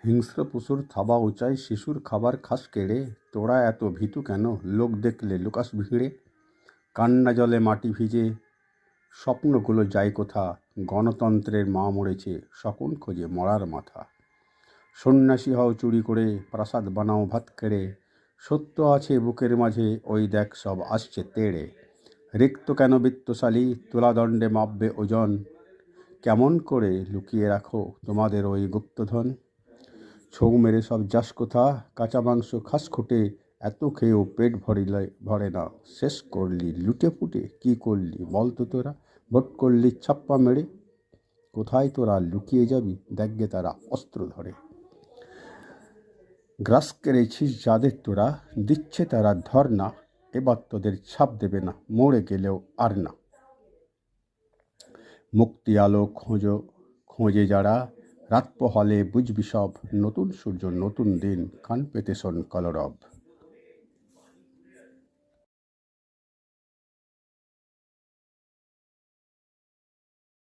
হিংস্র পশুর থাবা উঁচাই, শিশুর খাবার খাস কেড়ে। তোরা এত ভীতু কেন? লোক দেখলে লুকাস ভিড়ে। কান্না জলে মাটি ভিজে, স্বপ্নগুলো যায় কোথা? গণতন্ত্রের মা মরেছে, শকুন খোঁজে মরার মাথা। সন্ন্যাসী হও চুরি করে, প্রাসাদ বানাও ভাত কেড়ে। সত্য আছে বুকের মাঝে, ওই দেখ সব আসছে তেড়ে। রিক্ত কেন বিত্তশালী, তুলাদণ্ডে মাপবে ওজন। কেমন করে লুকিয়ে রাখো তোমাদের ওই গুপ্তধন? ছৌ মেরে সব যাস কোথা? কাঁচা মাংস খাস খুঁটে। এত খেয়েও পেট ভরে না, শেষ করলি লুটে পুটে। কি করলি বলতো তোরা? ভোট করলি ছাপ্পা মেরে। কোথায় তোরা লুকিয়ে যাবি? দেখবে তারা অস্ত্র ধরে। গ্রাস কেড়েছিস যাদের তোরা, দিচ্ছে তারা ধর্না। এবার তোদের ছাপ দেবে না, মরে গেলেও আর না। মুক্তি আলো খোঁজে যারা, রাত পোহালে বুঝবি সব। নতুন সূর্য নতুন দিন, কান পেতে শোন কলরব।